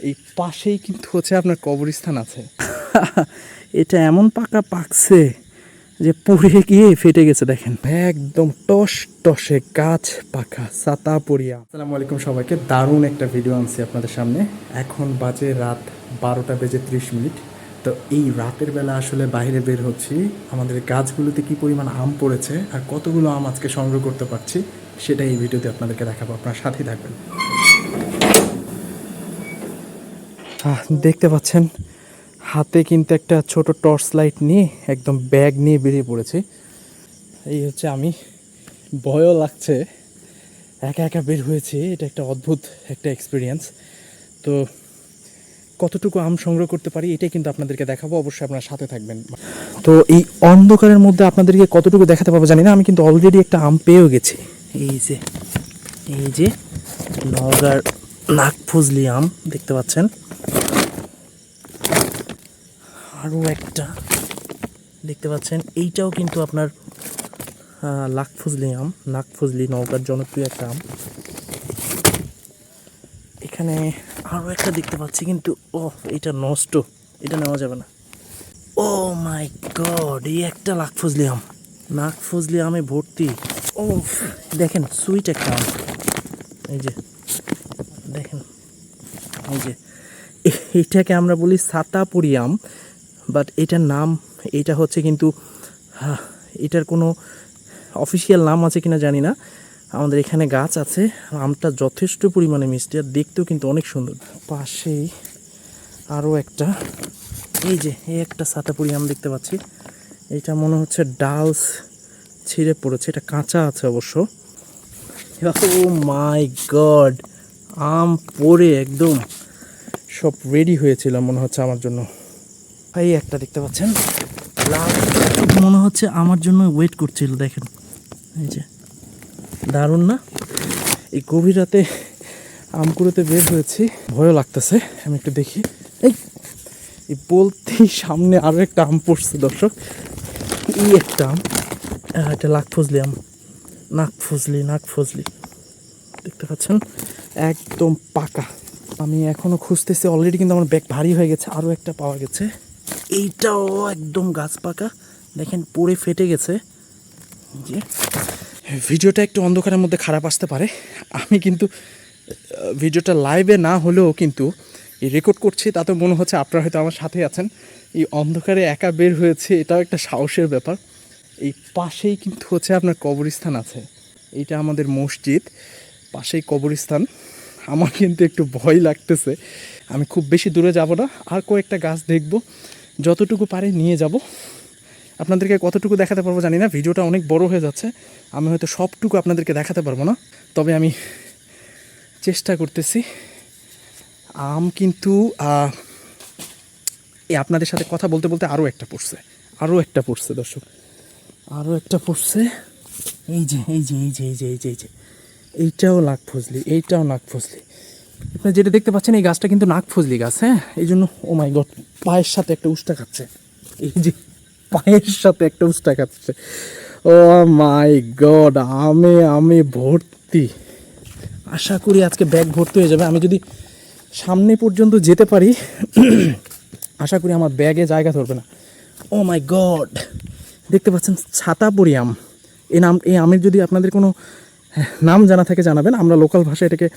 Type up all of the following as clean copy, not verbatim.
এই পাশেই কিন্তু হচ্ছে আপনার কবরস্থান আছে। এটা এমন পাকা পাকছে যে পড়ে গিয়ে ফেটে গেছে, দেখেন একদম টস টসে গাছ পাকা ছাতা পড়িয়া। আসসালামু আলাইকুম সবাইকে, দারুণ একটা ভিডিও আনছি আপনাদের সামনে। এখন বাজে রাত 12:30। তো এই রাতের বেলা আসলে বাইরে বের হচ্ছি, আমাদের গাছগুলোতে কি পরিমাণ আম পড়েছে আর কতগুলো আম আজকে সংগ্রহ করতে পারছি সেটা এই ভিডিওতে আপনাদেরকে দেখাবো, আপনার সাথেই থাকবেন। দেখতে পাচ্ছেন হাতে কিন্তু একটা ছোট টর্চ লাইট নিয়ে একদম ব্যাগ নিয়ে বেরিয়ে পড়েছি। এই হচ্ছে আমি, ভয়ও লাগছে, একা একা বের হয়েছি। এটা একটা অদ্ভুত একটা এক্সপিরিয়েন্স। তো কতটুকু আম সংগ্রহ করতে পারি এটাই কিন্তু আপনাদেরকে দেখাবো, অবশ্যই আপনার সাথে থাকবেন। তো এই অন্ধকারের মধ্যে আপনাদেরকে কতটুকু দেখাতে পারবো জানি না, আমি কিন্তু অলরেডি একটা আম পেয়েও গেছি। এই যে নওগাঁর নাগফজলি আম দেখতে পাচ্ছেন, আরও একটা দেখতে পাচ্ছেন, এইটাও কিন্তু আপনার নাগফজলি নওগাঁর জনপ্রিয় একটা আম। এখানে আরও একটা দেখতে পাচ্ছি, কিন্তু এটা নষ্ট, এটা নেওয়া যাবে না। ও মাই গড, এই একটা নাগফজলি আমে ভর্তি। ও দেখেন, সুইট একটা আম। এই যে দেখেন, এই যে এইটাকে আমরা বলি ছাতাপুরি আম, বাট এটার নাম এটা হচ্ছে কিন্তু এটার কোনো অফিসিয়াল নাম আছে কিনা জানি না। আমাদের এখানে গাছ আছে, আমটা যথেষ্ট পরিমাণে মিষ্টি আর দেখতেও কিন্তু অনেক সুন্দর। পাশেই আরও একটা, এই যে এই একটা ছাতাপুরি আম দেখতে পাচ্ছি। এটা মনে হচ্ছে ডাল ছিঁড়ে পড়েছে, এটা কাঁচা আছে অবশ্য। ও মাই গড, আম পড়ে একদম সব রেডি হয়েছিল মনে হচ্ছে আমার জন্য। এই একটা দেখতে পাচ্ছেন, লাল, মনে হচ্ছে আমার জন্য ওয়েট করছিল। দেখেন, এই যে দারুণ না? এই গভীর রাতে আম কুড়োতে বের হয়েছি, ভয়ও লাগতেছে। আমি একটু দেখি, এই বলতেই সামনে আরও একটা আম পড়ছে দর্শক। এই একটা আম, এটা নাগফজলি দেখতে পাচ্ছেন, একদম পাকা। আমি এখনও খুঁজতেছি, অলরেডি কিন্তু আমার ব্যাগ ভারী হয়ে গেছে। আরও একটা পাওয়া গেছে, এইটাও একদম গাছ পাকা, দেখেন পড়ে ফেটে গেছে। যে ভিডিওটা একটু অন্ধকারের মধ্যে খারাপ আসতে পারে, আমি কিন্তু ভিডিওটা লাইভে না হলেও কিন্তু এই রেকর্ড করছি, তাতে মনে হচ্ছে আপনারা হয়তো আমার সাথে আছেন। এই অন্ধকারে একা বের হয়েছে, এটাও একটা সাহসের ব্যাপার। এই পাশেই কিন্তু হচ্ছে আপনার কবরস্থান আছে, এইটা আমাদের মসজিদ, পাশেই কবরস্থান। আমার কিন্তু একটু ভয় লাগতেছে, আমি খুব বেশি দূরে যাব না, আর কয়েকটা গাছ দেখব, যতটুকু পারে নিয়ে যাব। আপনাদেরকে কতটুকু দেখাতে পারবো জানি না, ভিডিওটা অনেক বড় হয়ে যাচ্ছে, আমি হয়তো সবটুকু আপনাদেরকে দেখাতে পারবো না, তবে আমি চেষ্টা করতেছি। আম কিন্তু আপনাদের সাথে কথা বলতে বলতে আরও একটা পড়ছে দর্শক, আরও একটা পড়ছে। এই যে এইটাও নাগফজলি। আপনারা যেটা দেখতে পাচ্ছেন, এই গাছটা কিন্তু নাগফজলি গাছ। হ্যাঁ, এই জন্য ও মাই গড, পায়ের সাথে একটা উষ্টা খাচ্ছে। এই যে পায়ের সাথে একটা উষ্টা খাচ্ছে, ও মাই গড, আমে ভর্তি। আশা করি আজকে ব্যাগ ভর্তি হয়ে যাবে। আমি যদি সামনে পর্যন্ত যেতে পারি, আশা করি আমার ব্যাগে জায়গা ধরবে না। ও মাই গড, দেখতে পাচ্ছেন ছাতাপুরি আম। এই আমের যদি আপনাদের কোনো নাম জানা থাকে জানাবেন, আমরা লোকাল ভাষায় এটাকে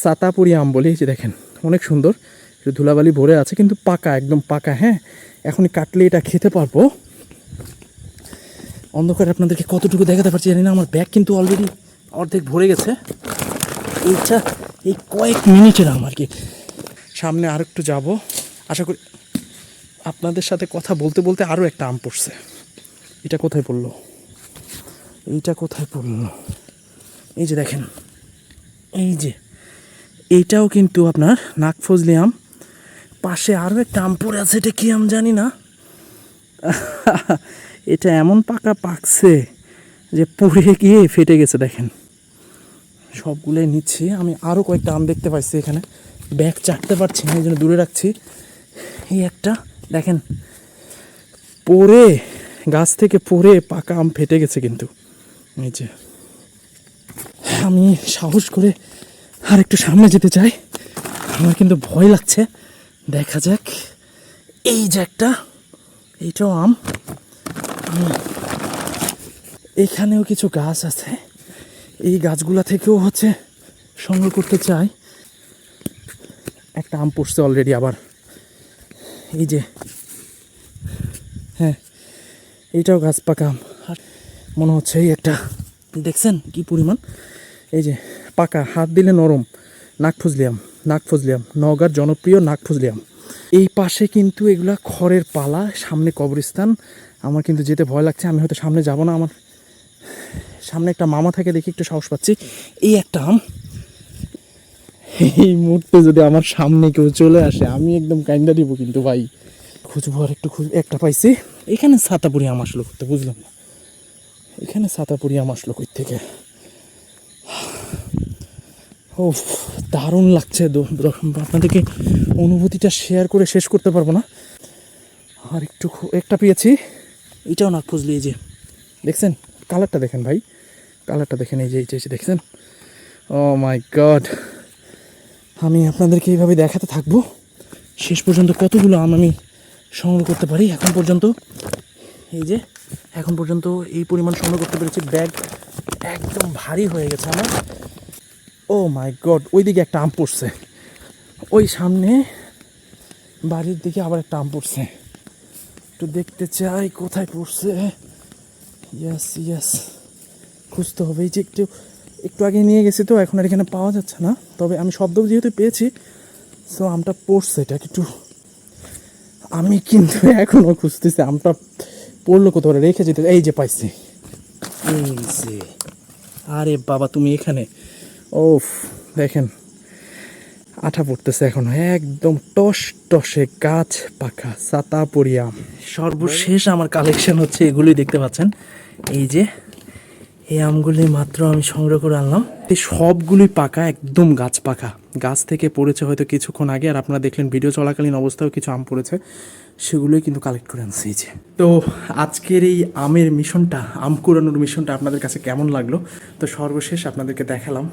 ছাতাপুরি আম বলি। যে দেখেন, অনেক সুন্দর, একটু ধুলাবালি ভরে আছে, কিন্তু পাকা, একদম পাকা। হ্যাঁ, এখনই কাটলে এটা খেতে পারবো। অন্ধকারে আপনাদেরকে কতটুকু দেখাতে পারছি জানি না, আমার ব্যাগ কিন্তু অলরেডি অর্ধেক ভরে গেছে। এইটা এই কয়েক মিনিটের আম আর কি। সামনে আর একটু যাবো, আশা করি। আপনাদের সাথে কথা বলতে বলতে আরও একটা আম পড়ছে। এটা কোথায় পড়লো? এই যে দেখেন, এই যে এইটাও কিন্তু আপনার নাগফজলি আম। পাশে আরও একটা আম পড়ে আছে, এটা কি আম জানি না। এটা এমন পাকা পাকছে যে পড়ে গিয়ে ফেটে গেছে। দেখেন, সবগুলোই নিচ্ছি। আমি আরও কয়েকটা আম দেখতে পাচ্ছি এখানে, ব্যাগ চাটতে পারছি না, এই জন্য দূরে রাখছি। এই একটা দেখেন, গাছ থেকে পড়ে পাকা আম ফেটে গেছে কিন্তু। এই যে আমি সাহস করে আর একটু সামনে যেতে চাই, আমার কিন্তু ভয় লাগছে, দেখা যাক। এই যে একটা, এইটাও আম। এখানেও কিছু গাছ আছে, এই গাছগুলা থেকেও হচ্ছে সংগ্রহ করতে চাই। একটা আম পড়ছে অলরেডি আবার, এই যে, হ্যাঁ এইটাও গাছ পাকা আম। আর মনে হচ্ছে এই একটা, দেখছেন কি পরিমাণ, এই যে পাকা, হাত দিলে নরম। নাকফজলি আম, নওগাঁর জনপ্রিয় নাকফজলি আম। এই পাশে কিন্তু এগুলা খড়ের পালা, সামনে কবরস্থান। আমার কিন্তু যেতে ভয় লাগছে, আমি হয়তো সামনে যাব না। আমার সামনে একটা মামা থাকে দেখি একটু সাহস পাচ্ছি। এই একটা আম, এই মুহূর্তে যদি আমার সামনে কেউ চলে আসে আমি একদম কাইন্ডা দিব কিন্তু ভাই। খুঁজবো আর একটু একটা পাইছি। এখানে ছাতাপুরি আম আসলো করতে, বুঝলাম না এখানে ছাতাপুরি আম আসলো কই থেকে। ও দারুণ লাগছে, আপনাদেরকে অনুভূতিটা শেয়ার করে শেষ করতে পারবো না। আর একটু একটা পেয়েছি, এটাও নাক ফজলি। এই যে দেখছেন কালারটা, দেখেন ভাই কালারটা দেখেন, এই যে দেখছেন। ও মাই গড, আমি আপনাদেরকে এইভাবে দেখাতে থাকবো শেষ পর্যন্ত কতগুলো আম আমি সংগ্রহ করতে পারি এখন পর্যন্ত। এই যে এখন পর্যন্ত এই পরিমাণ সংগ্রহ করতে পেরেছি, ব্যাগ একদম ভারী হয়ে গেছে আমার। ও মাই গড, ওই দিকে একটা আম পড়ছে, ওই সামনে বাড়ির দিকে আবার একটা আম পড়ছে। একটু দেখতে চাই কোথায় পড়ছে। ইয়াস খুঁজতে হবে। এই যে একটু আগে নিয়ে গেছি তো, এখন আর এখানে পাওয়া যাচ্ছে না, তবে আমি শব্দ যেহেতু পেয়েছি, সো আমটা পড়ছে। এটা একটু আমি কিন্তু এখনও খুঁজতেছি আমটা পড়লো কোথাও, রেখে যেতে। এই যে পাইছি, এই যে। আরে বাবা তুমি এখানে, ওফ দেখেন আঠা পড়তেছে এখন, একদম টস টসে গাছ পাকা ছাতাপুরি আম। সর্বশেষ আমার কালেকশন হচ্ছে এগুলোই দেখতে পাচ্ছেন। এই যে এই আমগুলি মাত্র আমি সংগ্রহ করে আনলাম, এই সবগুলোই পাকা, একদম গাছ পাকা, গাছ থেকে পড়েছে হয়তো কিছুক্ষণ আগে। আর আপনারা দেখলেন ভিডিও চলাকালীন অবস্থাও কিছু আম পড়েছে, সেগুলোই কিন্তু কালেক্ট করে আনছি। এই যে, তো আজকের এই আমের মিশনটা, আম কুড়ানোর মিশনটা আপনাদের কাছে কেমন লাগলো? তো সর্বশেষ আপনাদেরকে দেখালাম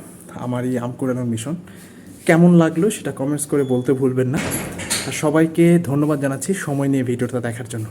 আমার এই আম কুড়ানোর মিশন। কেমন লাগলো সেটা কমেন্টস করে বলতে ভুলবেন না। আর সবাইকে ধন্যবাদ জানাচ্ছি সময় নিয়ে ভিডিওটা দেখার জন্য।